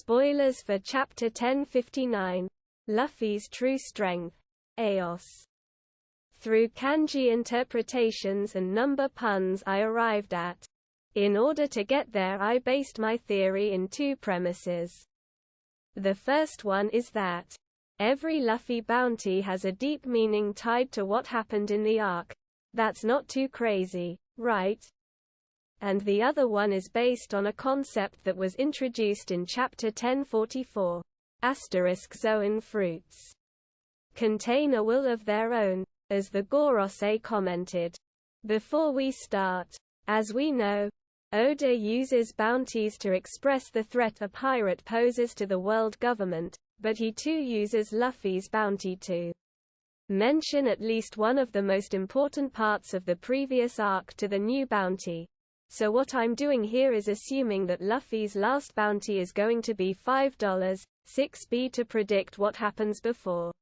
Spoilers for Chapter 1059. Luffy's True Strength. Aos. Through kanji interpretations and number puns I arrived at. In order to get there I based my theory in two premises. The first one is that every Luffy bounty has a deep meaning tied to what happened in the arc. That's not too crazy, right? And the other one is based on a concept that was introduced in Chapter 1044. Zoan fruits contain a will of their own, as the Gorosei commented. Before we start, as we know, Oda uses bounties to express the threat a pirate poses to the world government, but he too uses Luffy's bounty to mention at least one of the most important parts of the previous arc to the new bounty. So what I'm doing here is assuming that Luffy's last bounty is going to be $5, 6B to predict what happens before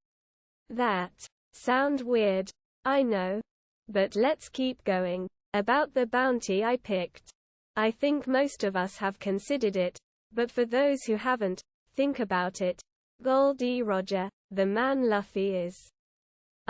that. Sound weird, I know. But let's keep going. About the bounty I picked. I think most of us have considered it, but for those who haven't, think about it. Goldie Roger, the man Luffy is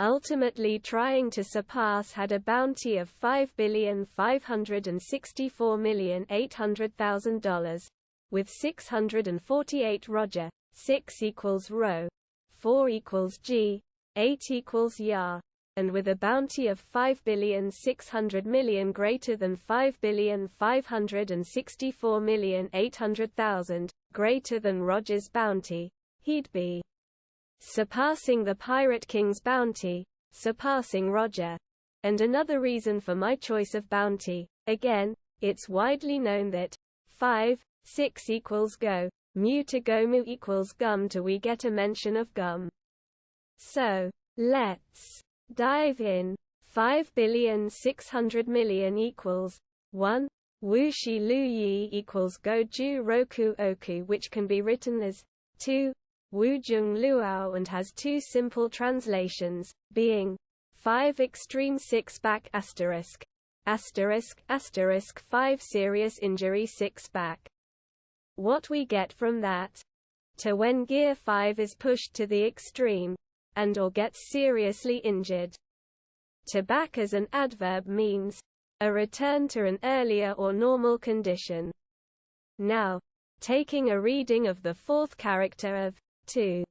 ultimately trying to surpass, had a bounty of $5,564,800,000, with 648 Roger, 6 equals Rho, 4 equals G, 8 equals Ya, and with a bounty of 5,600,000,000 greater than 5,564,800,000, greater than Roger's bounty, he'd be surpassing the Pirate King's bounty, surpassing Roger. And another reason for my choice of bounty, again, it's widely known that 5, 6 equals go, mu to gomu equals gum to we get a mention of gum. So, let's dive in. 5,600,000,000 equals 1. Wushi Lu Yi equals Goju Roku Oku, which can be written as 2. Wujung Luao and has two simple translations, being 5 extreme 6 back asterisk 5 serious injury 6 back. What we get from that? To when Gear 5 is pushed to the extreme, and or gets seriously injured. To back as an adverb means a return to an earlier or normal condition. Now, taking a reading of the fourth character of 2,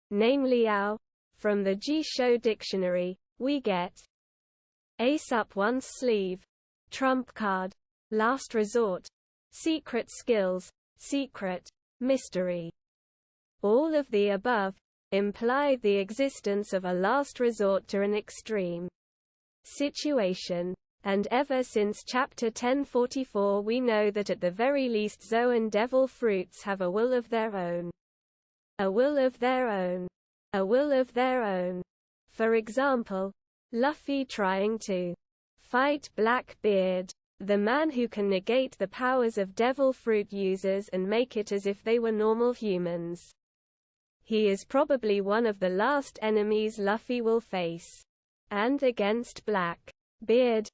namely Ao, from the Jisho dictionary, we get ace up one's sleeve, trump card, last resort, secret skills, secret, mystery. All of the above imply the existence of a last resort to an extreme situation. And ever since Chapter 1044 we know that at the very least Zoan devil fruits have a will of their own. A will of their own. A will of their own. For example, Luffy trying to fight Blackbeard, the man who can negate the powers of devil fruit users and make it as if they were normal humans. He is probably one of the last enemies Luffy will face. And against Blackbeard,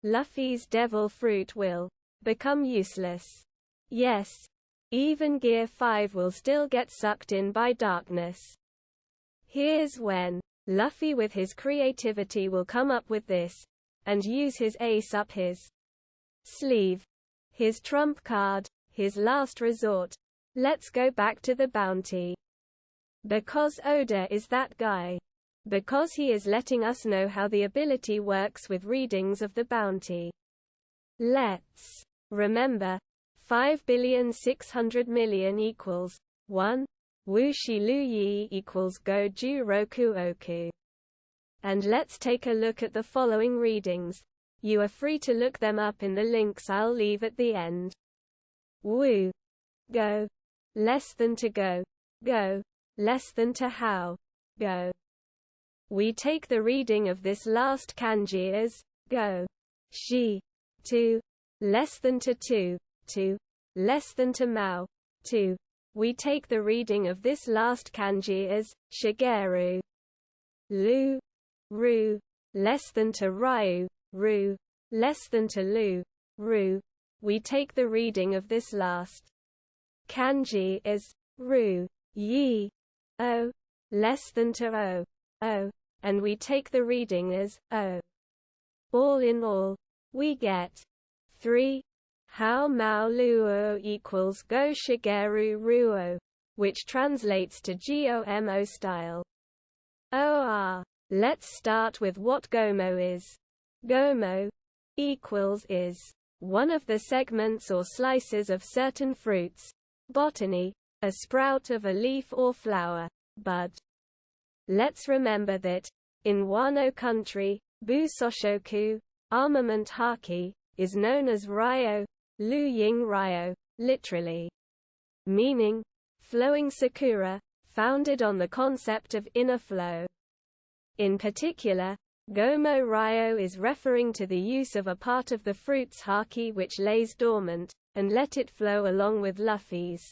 Luffy's devil fruit will become useless. Yes, even Gear 5 will still get sucked in by darkness. Here's when Luffy with his creativity will come up with this, and use his ace up his sleeve, his trump card, his last resort. Let's go back to the bounty. Because Oda is that guy. Because he is letting us know how the ability works with readings of the bounty. Let's remember, 5,600,000,000 equals 1. Wushi Lu Yi equals Goju Roku Oku. And let's take a look at the following readings. You are free to look them up in the links I'll leave at the end. Wu. Go. Less than to go. Go. Less than to how. Go. We take the reading of this last kanji as go. Shi. 2. Less than to 2. 2. Less than to Mao. 2. We take the reading of this last kanji as shigeru. Lu. Ru. Less than to Ryu. Ru. Less than to Lu. Ru. We take the reading of this last Kanji is ru, yi, o, less than to o, and we take the reading as o. All in all, we get 3 how mao luo equals go shigeru ruo, which translates to GOMO style. OR. Let's start with what gomo is. Gomo equals is one of the segments or slices of certain fruits. Botany, a sprout of a leaf or flower, bud. Let's remember that, in Wano country, Busoshoku, armament haki, is known as ryo, Lu Ying Ryo, literally meaning flowing sakura, founded on the concept of inner flow. In particular, Gomo Ryo is referring to the use of a part of the fruit's haki which lays dormant, and let it flow along with Luffy's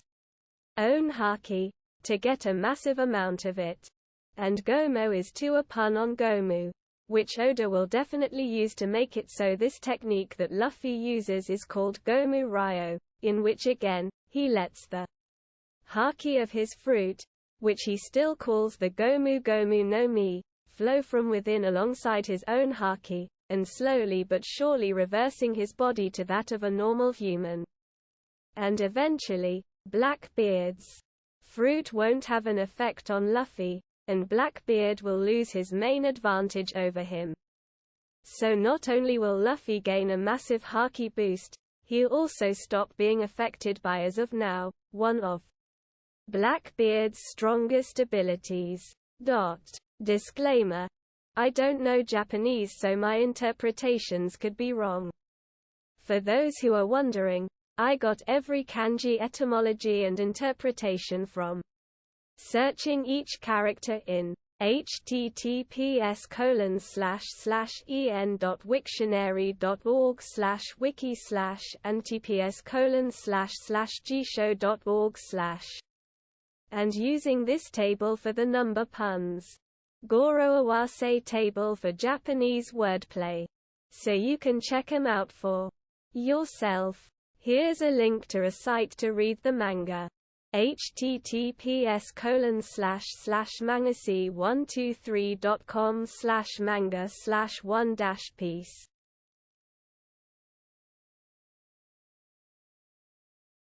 own haki, to get a massive amount of it. And Gomo is too a pun on Gomu, which Oda will definitely use to make it so this technique that Luffy uses is called Gomu Ryo, in which again, he lets the haki of his fruit, which he still calls the Gomu Gomu no Mi, flow from within alongside his own haki, and slowly but surely reversing his body to that of a normal human. And eventually, Blackbeard's fruit won't have an effect on Luffy, and Blackbeard will lose his main advantage over him. So not only will Luffy gain a massive haki boost, he'll also stop being affected by, as of now, one of Blackbeard's strongest abilities. Disclaimer: I don't know Japanese, so my interpretations could be wrong. For those who are wondering, I got every kanji etymology and interpretation from searching each character in https://en.wiktionary.org/wiki/ and tps://gshow.org/ and using this table for the number puns. Goro Awase table for Japanese wordplay. So you can check 'em out for yourself. Here's a link to a site to read the manga. https://mangasi123.com/manga/1-piece